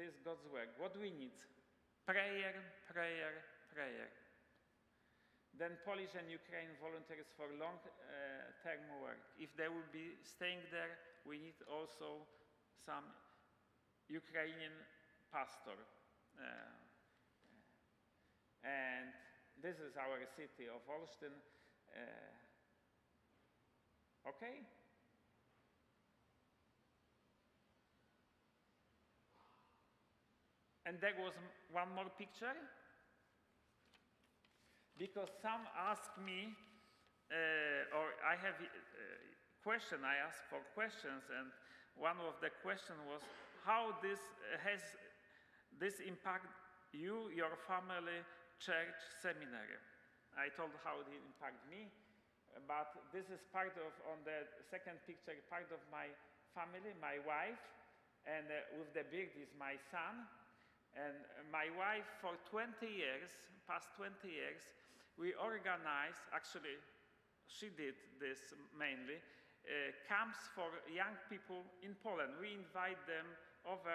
this God's work. What we need? Prayer, prayer, prayer. Then Polish and Ukrainian volunteers for long-term work. If they will be staying there, we need also some Ukrainian pastor. And this is our city of Olsztyn. Okay? And there was one more picture. Because some ask me, or I have a question, I ask for questions, and one of the questions was, how has this impact you, your family, church, seminary? I told how it impacted me, but this is part of, on the second picture, part of my family, my wife, and with the beard is my son. And my wife, for 20 years, past 20 years, we organized, actually, she did this mainly, camps for young people in Poland. We invite them over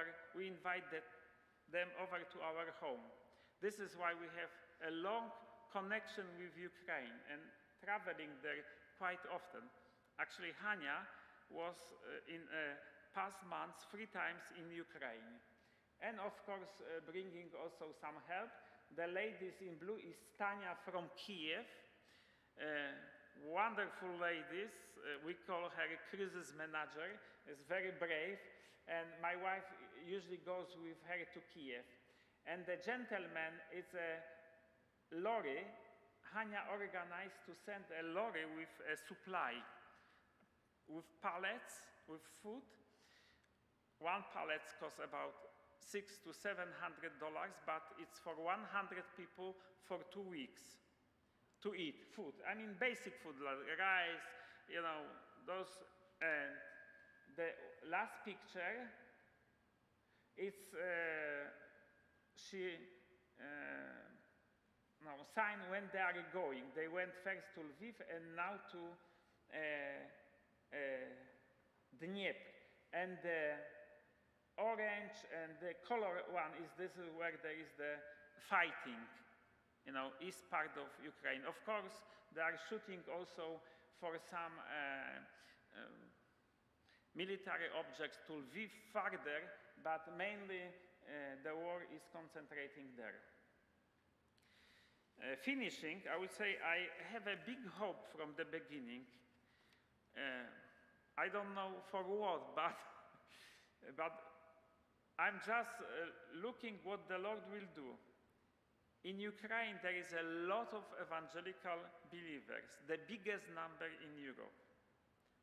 to our home. This is why we have a long connection with Ukraine and traveling there quite often. Actually, Hania was in past months 3 times in Ukraine. And of course, bringing also some help. The ladies in blue is Tanya from Kiev. Wonderful ladies. We call her a crisis manager. Is very brave. And my wife usually goes with her to Kiev. And the gentleman, it's a lorry. Hania organized to send a lorry with a supply, with pallets, with food. One pallet costs about $600 to $700, but it's for 100 people for 2 weeks to eat food. I mean, basic food like rice, you know, those. And the last picture, it's sign when they are going. They went first to Lviv and now to Dnieper. And the orange and the color one is this is where there is the fighting, you know, east part of Ukraine. Of course, they are shooting also for some military objects to Lviv further, but mainly the war is concentrating there. Finishing, I would say I have a big hope from the beginning. I don't know for what, but I'm just looking what the Lord will do. In Ukraine, there is a lot of evangelical believers, the biggest number in Europe.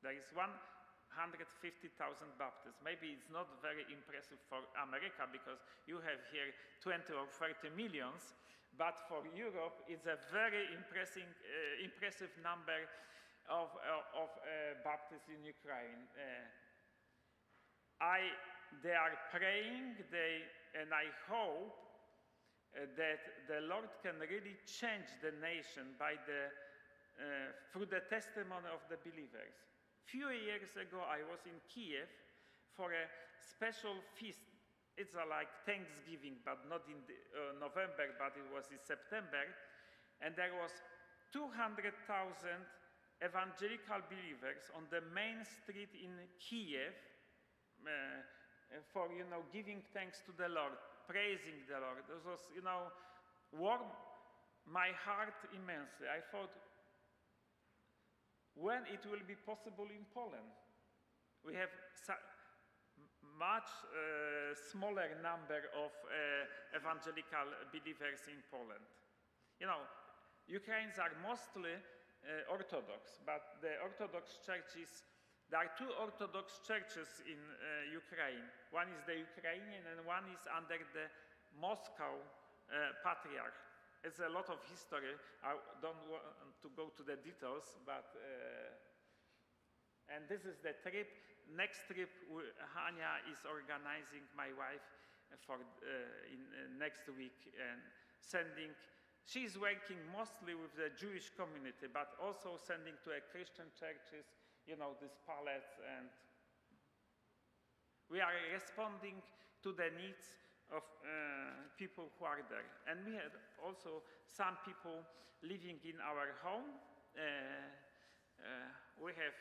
There is 150,000 Baptists. Maybe it's not very impressive for America because you have here 20 or 30 millions, but for Europe, it's a very impressive number of Baptists in Ukraine. They are praying, and I hope that the Lord can really change the nation by through the testimony of the believers. Few years ago, I was in Kiev for a special feast. It's like Thanksgiving, but not in November, but it was in September. And there was 200,000 evangelical believers on the main street in Kiev, for, you know, giving thanks to the Lord, praising the Lord. This was, you know, warmed my heart immensely. I thought, when it will be possible in Poland? We have much smaller number of evangelical believers in Poland. You know, Ukrainians are mostly Orthodox, but the Orthodox churches, there are 2 Orthodox churches in Ukraine. One is the Ukrainian and one is under the Moscow Patriarch. It's a lot of history. I don't want to go to the details, but and this is the trip. Next trip, Hania is organizing, my wife, for next week and sending. She's working mostly with the Jewish community, but also sending to Christian churches, you know, these pallets, and we are responding to the needs of people who are there. And we had also some people living in our home. We have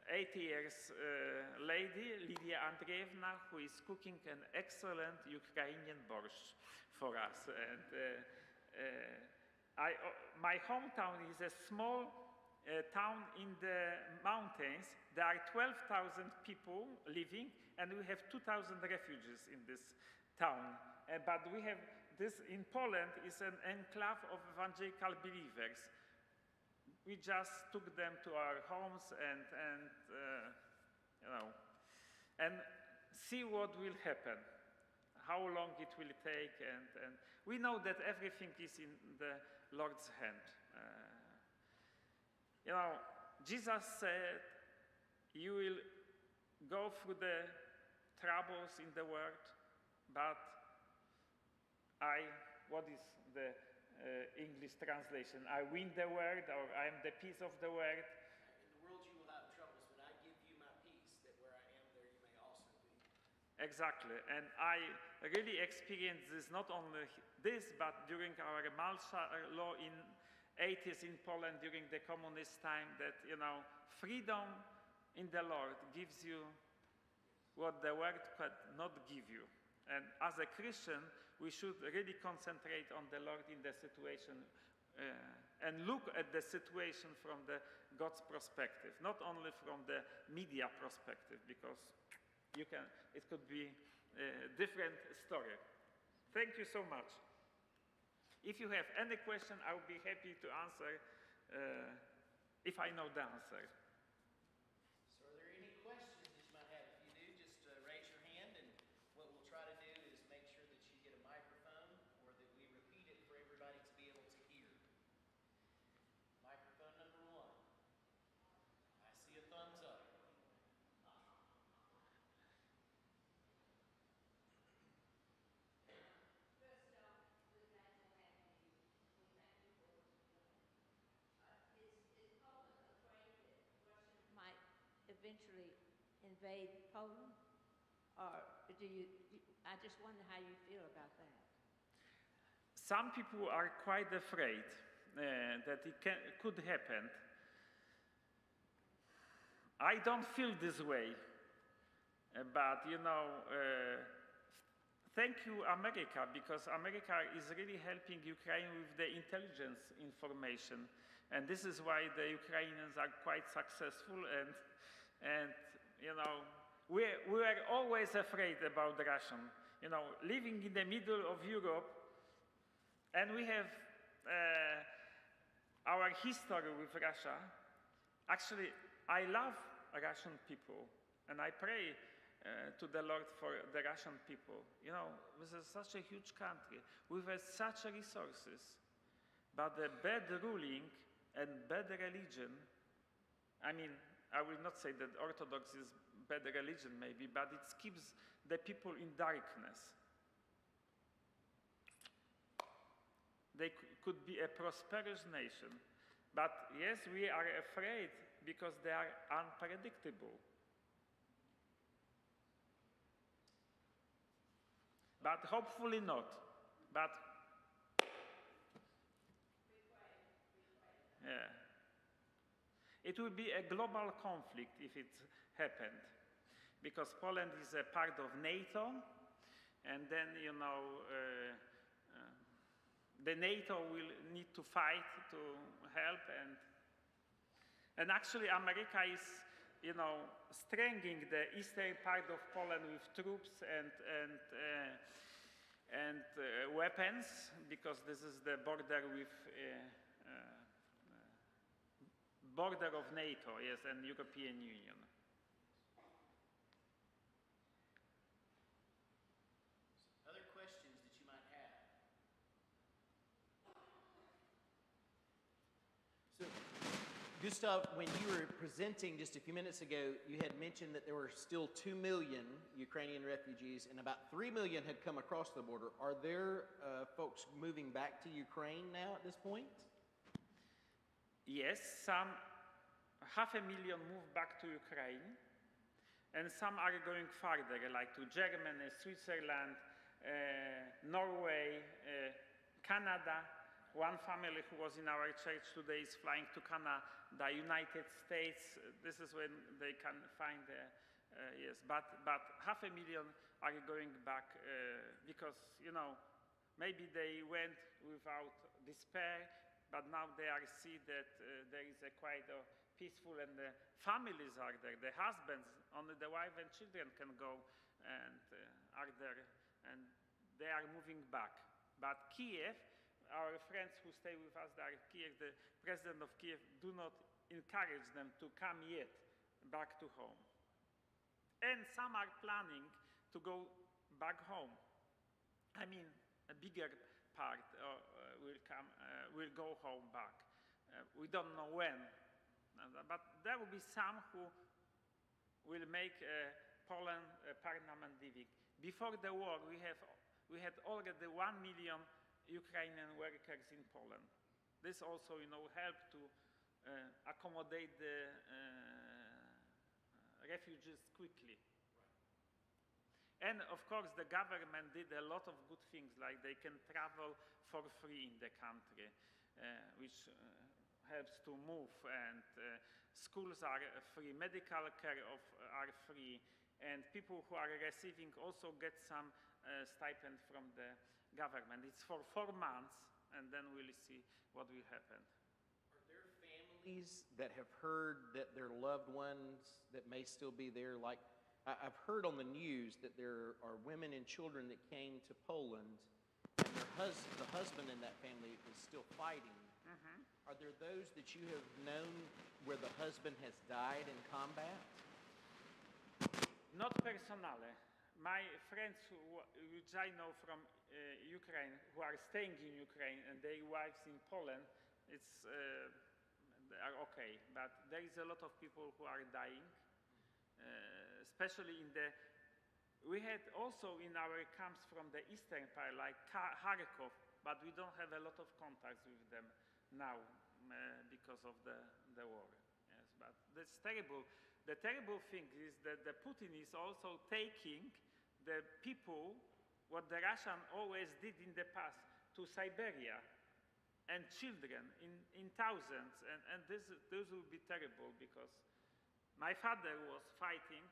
80 years lady, Lydia Andreevna, who is cooking an excellent Ukrainian borscht for us. And my hometown is a small town in the mountains. There are 12,000 people living, and we have 2,000 refugees in this town. But we have this in Poland is an enclave of evangelical believers. We just took them to our homes and see what will happen, how long it will take, and we know that everything is in the Lord's hand. Jesus said, "You will go through the troubles in the world, but what is the English translation? I win the world, or I am the peace of the world." In the world you will have troubles, but I give you my peace, that where I am, there you may also be. Exactly, and I really experienced this, not only this, but during our martial law in 80s in Poland during the communist time, that, freedom in the Lord gives you what the world could not give you. And as a Christian, we should really concentrate on the Lord in the situation and look at the situation from the God's perspective, not only from the media perspective, because it could be a different story. Thank you so much. If you have any question, I will be happy to answer if I know the answer. So are there any questions that you might have? If you do, just raise your hand, and what we'll try to do is make sure that you get a microphone, or that we repeat it for everybody to be able to hear. Microphone number 1. I see a thumbs up. Eventually invade Poland? Or I just wonder how you feel about that. Some people are quite afraid that it could happen. I don't feel this way, but thank you, America, because America is really helping Ukraine with the intelligence information. And this is why the Ukrainians are quite successful, and we were always afraid about the Russian. Living in the middle of Europe, and we have our history with Russia. Actually, I love Russian people, and I pray to the Lord for the Russian people. This is such a huge country with such resources, but the bad ruling and bad religion. I will not say that Orthodox is bad religion, maybe, but it keeps the people in darkness. They could be a prosperous nation, but yes, we are afraid because they are unpredictable. But hopefully not. But yeah. It will be a global conflict if it happened, because Poland is a part of NATO, and then, the NATO will need to fight to help, and actually America is, strengthening the eastern part of Poland with troops and weapons, because this is the border with border of NATO, yes, and European Union. Other questions that you might have? So, Gustaw, when you were presenting just a few minutes ago, you had mentioned that there were still 2 million Ukrainian refugees, and about 3 million had come across the border. Are there folks moving back to Ukraine now at this point? Yes, some 500,000 moved back to Ukraine, and some are going farther, like to Germany, Switzerland, Norway, Canada. One family who was in our church today is flying to Canada, United States. This is when they can find yes, but 500,000 are going back because, you know, maybe they went without despair, but now they are see that there is a quite peaceful and the families are there, the husbands, only the wife and children can go and are there, and they are moving back. But Kiev, our friends who stay with us there, Kiev, the president of Kiev, do not encourage them to come yet back to home. And some are planning to go back home. I mean, a bigger part will go home back. We don't know when, but there will be some who will make Poland parliament living. Before the war, we had already 1 million Ukrainian workers in Poland. This also, you know, helped to accommodate the refugees quickly. And of course, the government did a lot of good things, like they can travel for free in the country, which helps to move, and schools are free, medical care are free, and people who are receiving also get some stipend from the government. It's for 4 months, and then we'll see what will happen. Are there families that have heard that their loved ones that may still be there? Like, I've heard on the news that there are women and children that came to Poland, and the husband in that family is still fighting. Mm-hmm. Are there those that you have known where the husband has died in combat? Not personally. My friends which I know from Ukraine, who are staying in Ukraine, and their wives in Poland, they are okay. But there is a lot of people who are dying, especially we had also in our camps from the eastern part, like Kharkov, but we don't have a lot of contacts with them now because of the war. Yes, but that's terrible. The terrible thing is that the Putin is also taking the people, what the Russian always did in the past, to Siberia, and children in thousands, and this will be terrible, because my father was fighting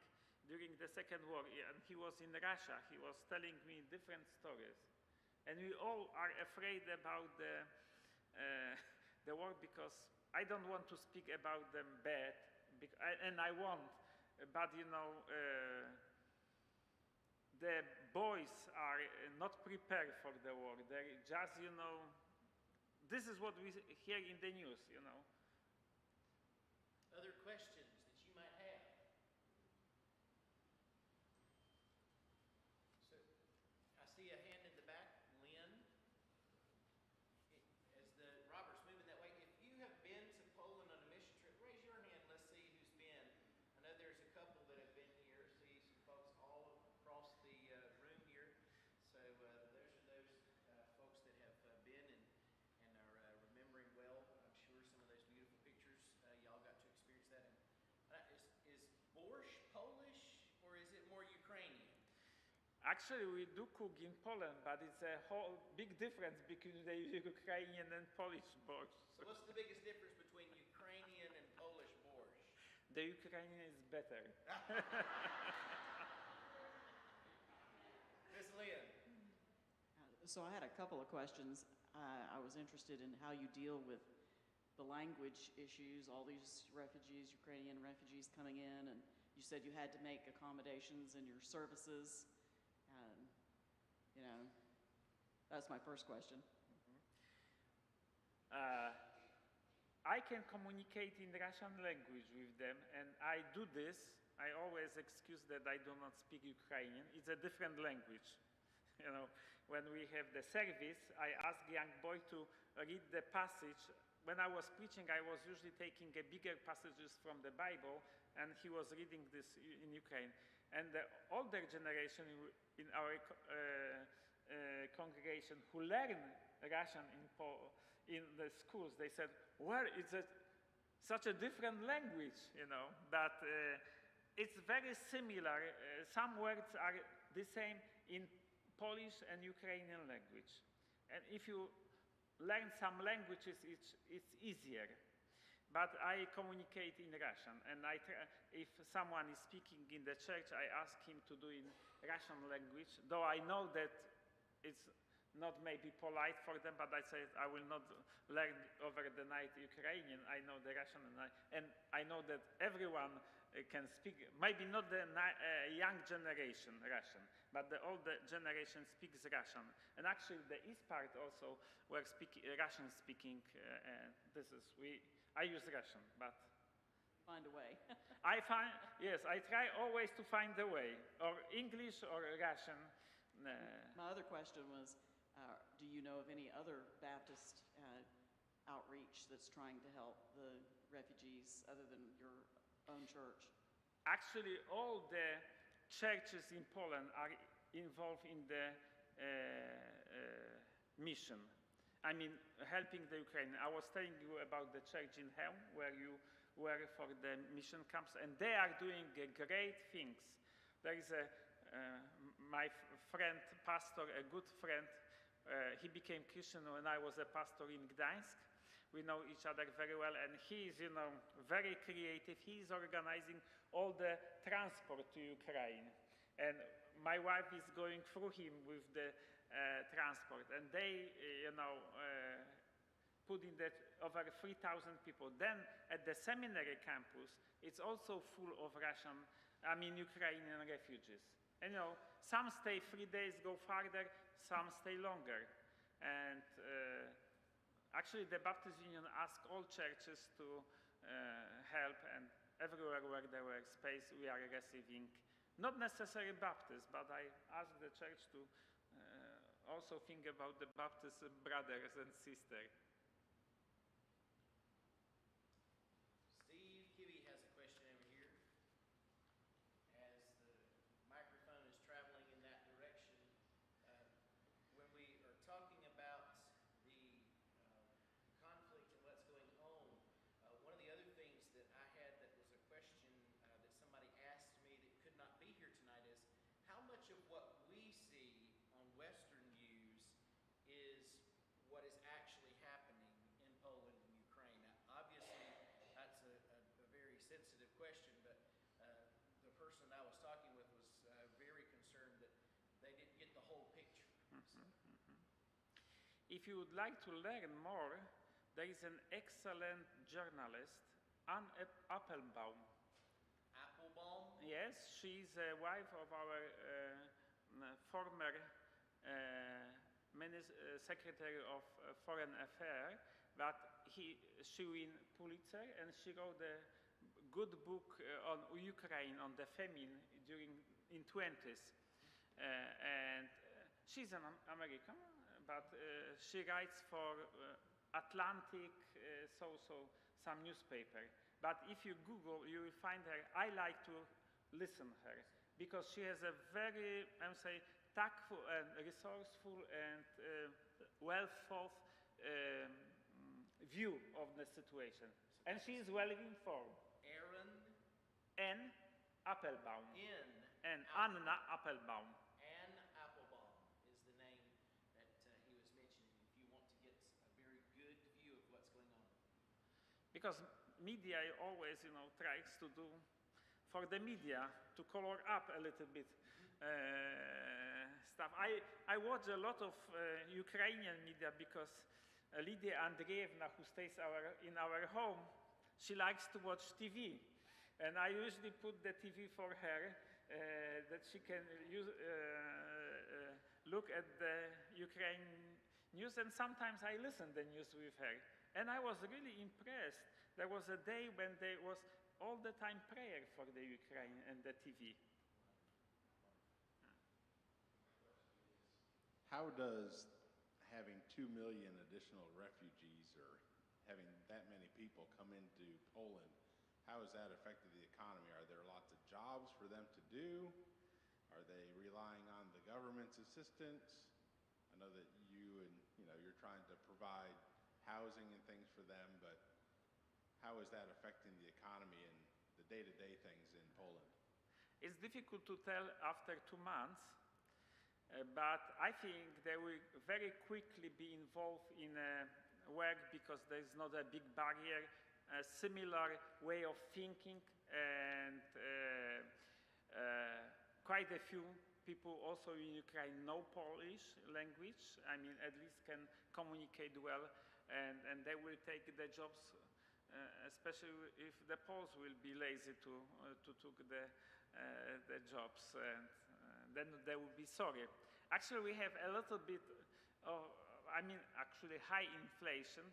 during the Second War, and he was in Russia. He was telling me different stories, and we all are afraid about the war, because I don't want to speak about them bad, and I won't, but you know, the boys are not prepared for the war. They just, you know, this is what we hear in the news, you know. Other questions that you might have? So, I see a hand in the back, Lynn. As the Robert's moving that way, if you have been to Poland on a mission trip, raise your hand. Let's see who's been. I know there's a couple that have been here. See some folks all across the room here. So those are those folks that have been and are remembering well. I'm sure some of those beautiful pictures y'all got to experience that. Is borscht Polish or is it more Ukrainian? Actually, we do cook in Poland, but it's a whole big difference between the Ukrainian and Polish borscht. So what's the biggest difference between Ukrainian and Polish borscht? The Ukrainian is better. Ms. Lynn. So I had a couple of questions. I was interested in how you deal with the language issues, all these refugees, Ukrainian refugees coming in, and you said you had to make accommodations in your services. You know, that's my first question. I can communicate in Russian language with them, and I do this. I always excuse that I do not speak Ukrainian. It's a different language. You know, when we have the service, I ask young boy to read the passage. When I was preaching, I was usually taking a bigger passages from the Bible, and he was reading this in Ukraine. And the older generation in our congregation who learn Russian in the schools, they said, well, it's such a different language, you know, that it's very similar. Some words are the same in Polish and Ukrainian language. And if you learn some languages, it's easier. But I communicate in Russian, and if someone is speaking in the church, I ask him to do in Russian language, though I know that it's not maybe polite for them, but I say I will not learn over the night Ukrainian. I know the Russian, and I know that everyone can speak, maybe not the young generation Russian, but the older generation speaks Russian. And actually the east part also were Russian speaking, and I use Russian, but Find a way. yes, I try always to find a way, or English or Russian. My other question was, do you know of any other Baptist outreach that's trying to help the refugees other than your own church? Actually, all the churches in Poland are involved in the mission. I mean, helping the Ukrainians. I was telling you about the church in Helm, where you were for the mission camps, and they are doing great things. There is my friend, pastor, a good friend, he became Christian when I was a pastor in Gdańsk. We know each other very well, and he is, very creative. He is organizing all the transport to Ukraine. And my wife is going through him with the transport. And they, put in that over 3,000 people. Then at the seminary campus, it's also full of Ukrainian refugees. And, some stay 3 days, go farther, some stay longer. And actually, the Baptist Union asked all churches to help, and everywhere where there were space, we are receiving, not necessarily Baptists, but I asked the church to also think about the Baptist brothers and sisters. Steve Kibbe has a question over here. As the microphone is traveling in that direction, when we are talking about the conflict and what's going on, one of the other things that I had that was a question that somebody asked me that could not be here tonight is, how much of what we see on Western news is what is actually happening in Poland and Ukraine? Now, obviously, that's a very sensitive question, but the person I was talking with was very concerned that they didn't get the whole picture. If you would like to learn more, there is an excellent journalist, Ann Applebaum. Applebaum? Yes, she's a wife of our former Secretary of Foreign Affairs, but she won Pulitzer, and she wrote a good book on Ukraine, on the famine in 20s. And she's an American, but she writes for Atlantic, some newspaper. But if you Google, you will find her. I like to listen to her because she has a very, tactful and resourceful and well-thought view of the situation. And she is well informed. Ann Applebaum. Anna Applebaum. Ann Applebaum is the name that he was mentioning, if you want to get a very good view of what's going on. Because media always, tries to do, for the media, to color up a little bit stuff. I watch a lot of Ukrainian media because Lydia Andreevna, who stays in our home, she likes to watch TV. And I usually put the TV for her that she can look at the Ukraine news, and sometimes I listen the news with her. And I was really impressed. There was a day when there was all the time prayer for the Ukraine and the TV. How does having 2 million additional refugees or having that many people come into Poland, how has that affected the economy? Are there lots of jobs for them to do? Are they relying on the government's assistance? I know that you're trying to provide housing and things for them, but how is that affecting the economy and the day-to-day things in Poland? It's difficult to tell after 2 months. But I think they will very quickly be involved in work because there is not a big barrier, a similar way of thinking, and quite a few people also in Ukraine know Polish language. I mean, at least can communicate well, and they will take the jobs, especially if the Poles will be lazy to take the jobs, and then they will be sorry. Actually, we have a little bit of, I mean, actually high inflation,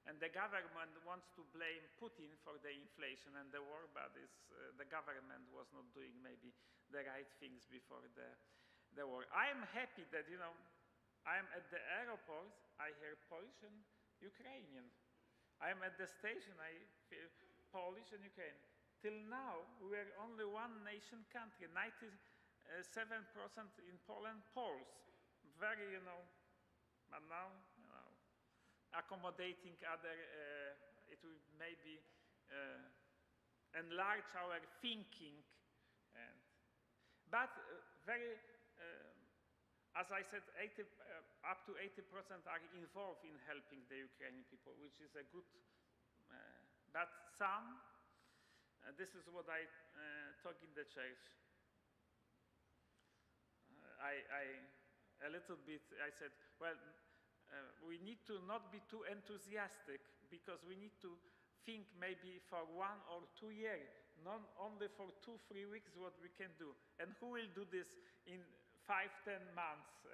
and the government wants to blame Putin for the inflation and the war, but the government was not doing maybe the right things before the war. I am happy that, you know, I am at the airport, I hear Polish and Ukrainian. I am at the station, I hear Polish and Ukrainian. Till now, we are only one nation country, 97% in Poland, Poles. Very, you know, but now, you know, accommodating other, it will maybe enlarge our thinking. But very, as I said, up to 80% are involved in helping the Ukrainian people, which is a good, but some, this is what I talk in the church. A little bit, I said, well, we need to not be too enthusiastic because we need to think maybe for 1 or 2 years, not only for 2-3 weeks what we can do. And who will do this in 5-10 months?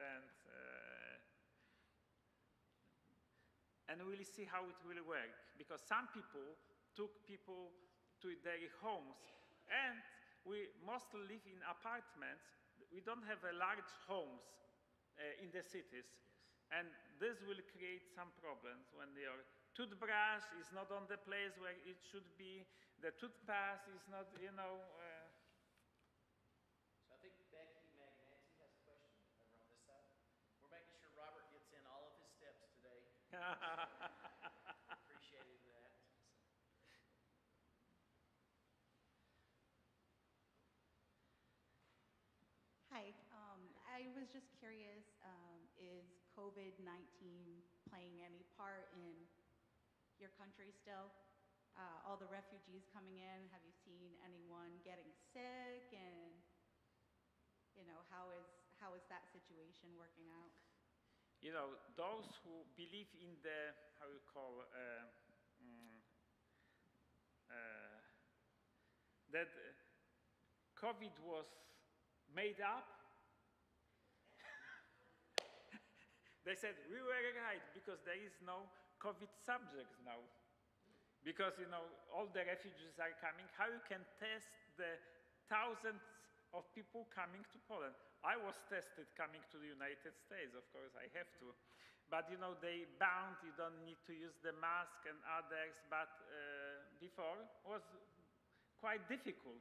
And we'll see how it will work. Because some people took people to their homes, and we mostly live in apartments. We don't have a large homes in the cities. And this will create some problems when your toothbrush is not on the place where it should be, the toothpaste is not, you know. So I think Becky Magnanti has a question over on this side. We're making sure Robert gets in all of his steps today. Appreciated that. Hi, I was just curious, is COVID-19 playing any part in your country still? All the refugees coming in, have you seen anyone getting sick? And, you know, how is that situation working out? You know, those who believe in the, how you call, that COVID was made up, they said, we were right because there is no COVID subjects now. Because, you know, all the refugees are coming. How you can test the thousands of people coming to Poland? I was tested coming to the United States, of course, I have to. But, you know, they bound, you don't need to use the mask and others, but before was quite difficult.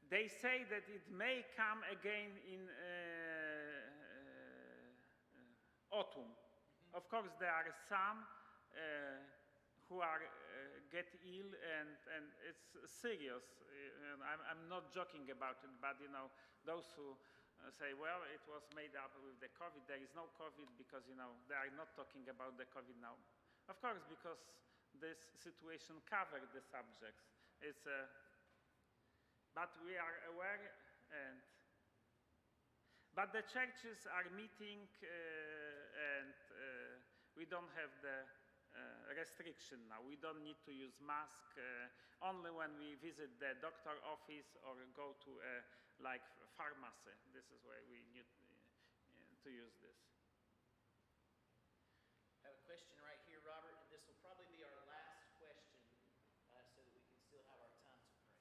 They say that it may come again in autumn. Of course, there are some who are get ill, and it's serious. I'm not joking about it, but you know, those who say, well, it was made up with the COVID. There is no COVID because, you know, they are not talking about the COVID now. Of course, because this situation covered the subjects. It's but we are aware, but the churches are meeting, and we don't have the restriction now. We don't need to use mask only when we visit the doctor office or go to like pharmacy. This is where we need to use this. I have a question right here, Robert, and this will probably be our last question so that we can still have our time to pray.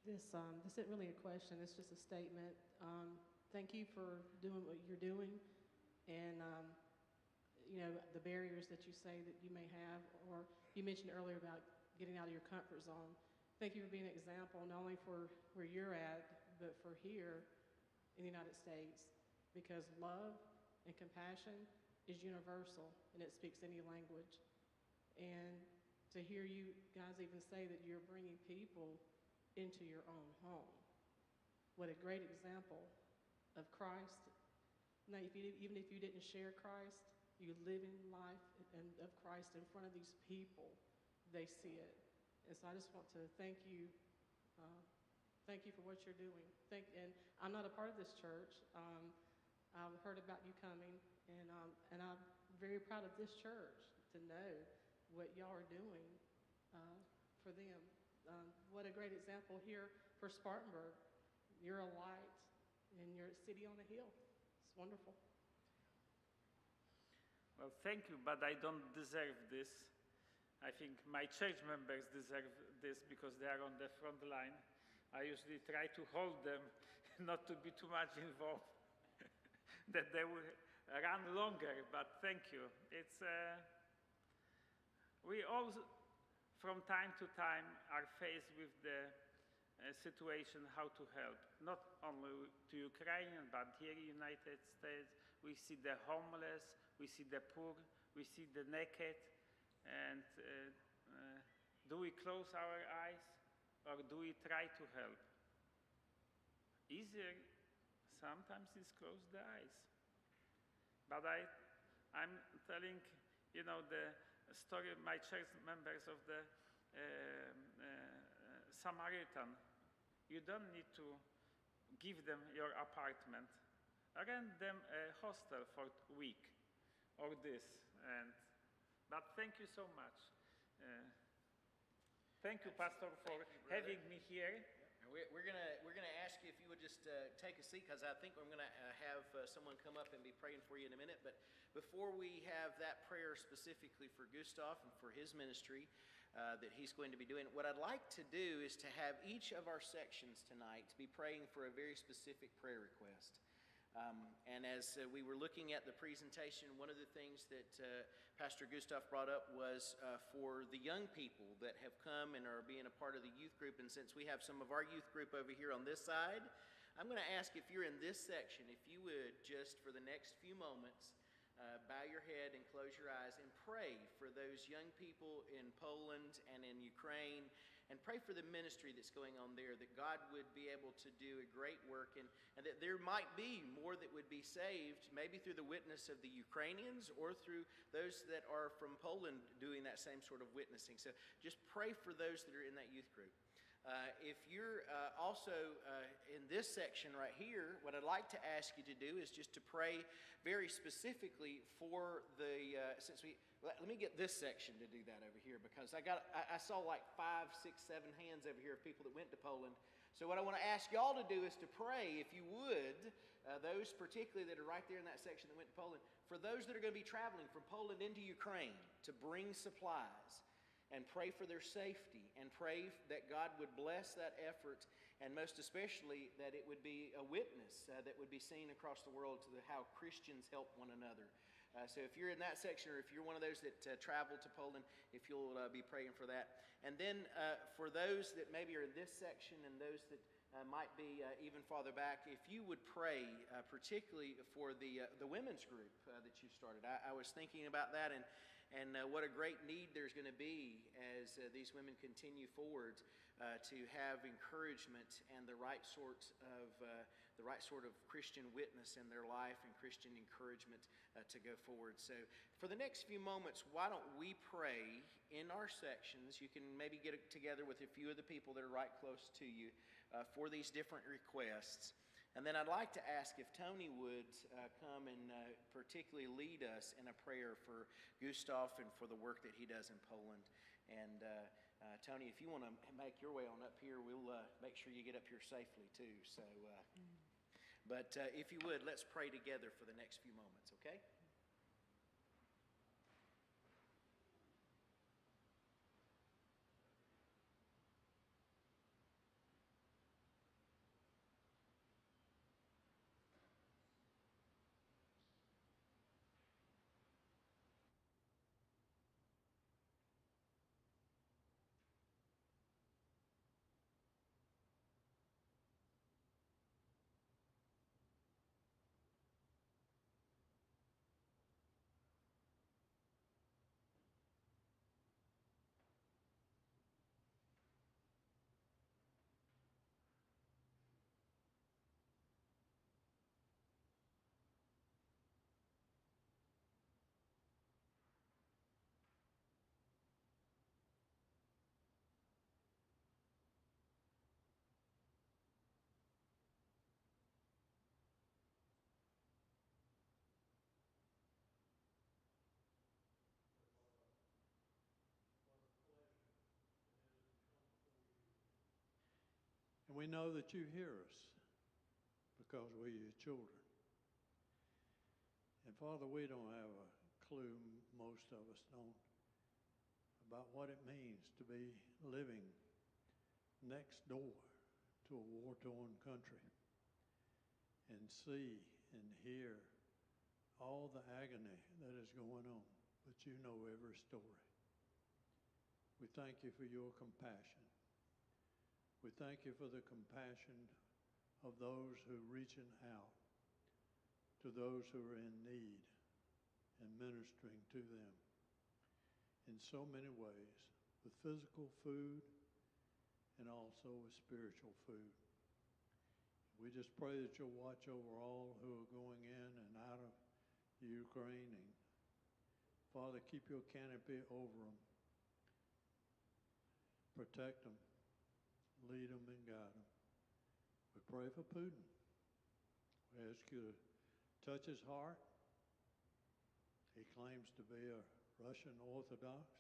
This isn't really a question, it's just a statement. Thank you for doing what you're doing, and you know, the barriers that you say that you may have, or you mentioned earlier about getting out of your comfort zone. Thank you for being an example, not only for where you're at, but for here in the United States, because love and compassion is universal, and it speaks any language. And to hear you guys even say that you're bringing people into your own home, what a great example of Christ. Now, even if you didn't share Christ, you living life of Christ in front of these people, they see it. And so I just want to thank you. Thank you for what you're doing. And I'm not a part of this church. I've heard about you coming, and I'm very proud of this church to know what y'all are doing for them. What a great example here for Spartanburg. You're a light, and you're a city on a hill. It's wonderful. Well, thank you, but I don't deserve this. I think my church members deserve this because they are on the front line. I usually try to hold them, not to be too much involved, that they will run longer, but thank you. We all, from time to time, are faced with the situation how to help, not only to Ukrainians, but here in the United States. We see the homeless, we see the poor, we see the naked, and do we close our eyes or do we try to help? Easier sometimes is close the eyes. But I'm telling, the story of my church members of the Samaritan. You don't need to give them your apartment. Rent them a hostel for a week or this. But thank you so much. Thank you, Pastor, for having me here. We're gonna ask you if you would just take a seat, because I think I'm gonna have someone come up and be praying for you in a minute. But before we have that prayer specifically for Gustaw and for his ministry that he's going to be doing, what I'd like to do is to have each of our sections tonight to be praying for a very specific prayer request. And as we were looking at the presentation, one of the things that Pastor Gustaw brought up was for the young people that have come and are being a part of the youth group. And since we have some of our youth group over here on this side, I'm going to ask if you're in this section, if you would just for the next few moments bow your head and close your eyes and pray for those young people in Poland and in Ukraine, and pray for the ministry that's going on there, that God would be able to do a great work, and that there might be more that would be saved, maybe through the witness of the Ukrainians or through those that are from Poland doing that same sort of witnessing. So just pray for those that are in that youth group. If you're also in this section right here, what I'd like to ask you to do is just to pray very specifically for the, let me get this section to do that over here, because I saw like 5, 6, 7 hands over here of people that went to Poland. So what I want to ask y'all to do is to pray, if you would, those particularly that are right there in that section that went to Poland, for those that are going to be traveling from Poland into Ukraine to bring supplies, and pray for their safety, and pray that God would bless that effort, and most especially that it would be a witness that would be seen across the world to how Christians help one another. So if you're in that section, or if you're one of those that travel to Poland, if you'll be praying for that. And then for those that maybe are in this section and those that might be even farther back, if you would pray particularly for the women's group that you started. I was thinking about that, and what a great need there's going to be as these women continue forward to have encouragement and the right sort of Christian witness in their life and Christian encouragement to go forward. So for the next few moments, why don't we pray in our sections? You can maybe get together with a few of the people that are right close to you for these different requests. And then I'd like to ask if Tony would come and particularly lead us in a prayer for Gustaw and for the work that he does in Poland. And Tony, if you want to make your way on up here, we'll make sure you get up here safely too. So, but if you would, let's pray together for the next few moments, okay? we know that you hear us because we're your children. And Father, we don't have a clue, most of us don't, about what it means to be living next door to a war-torn country and see and hear all the agony that is going on, but you know every story. We thank you for your compassion. We thank you for the compassion of those who are reaching out to those who are in need and ministering to them in so many ways, with physical food and also with spiritual food. We just pray that you'll watch over all who are going in and out of Ukraine. And Father, keep your canopy over them. Protect them. Lead them and guide them. We pray for Putin. We ask you to touch his heart. He claims to be a Russian Orthodox.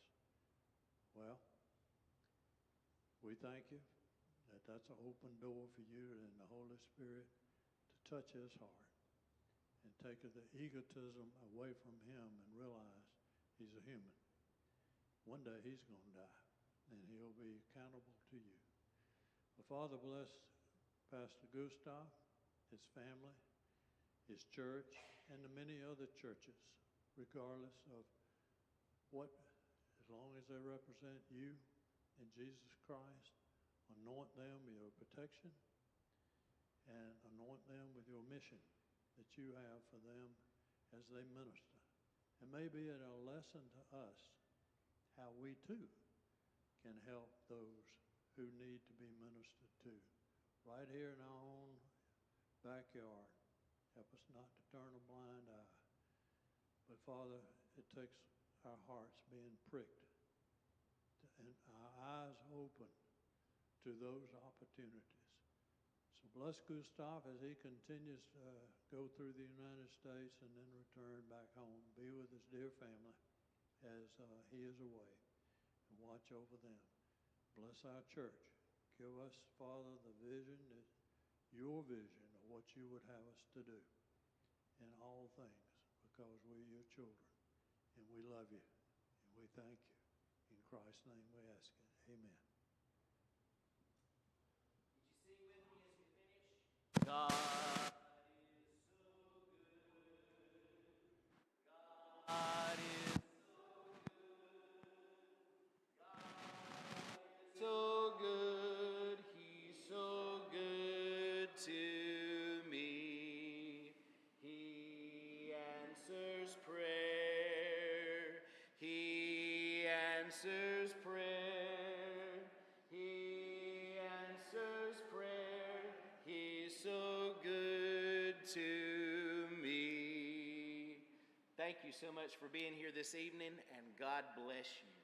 Well, we thank you that that's an open door for you and the Holy Spirit to touch his heart and take the egotism away from him and realize he's a human. One day he's going to die, and he'll be accountable to you. But Father, bless Pastor Gustaw, his family, his church, and the many other churches, regardless of what, as long as they represent you and Jesus Christ. Anoint them with your protection and anoint them with your mission that you have for them as they minister. And maybe it a lesson to us how we too can help those who need to be ministered to. Right here in our own backyard. Help us not to turn a blind eye. But Father, it takes our hearts being pricked and our eyes open to those opportunities. So bless Gustav as he continues to go through the United States and then return back home. Be with his dear family as he is away, and watch over them. Bless our church. Give us, Father, the vision, your vision of what you would have us to do in all things, because we're your children and we love you and we thank you. In Christ's name we ask it. Amen. God is so good. He's so good to me. He answers prayer. He answers prayer. He answers prayer. He's so good to me. Thank you so much for being here this evening, and God bless you.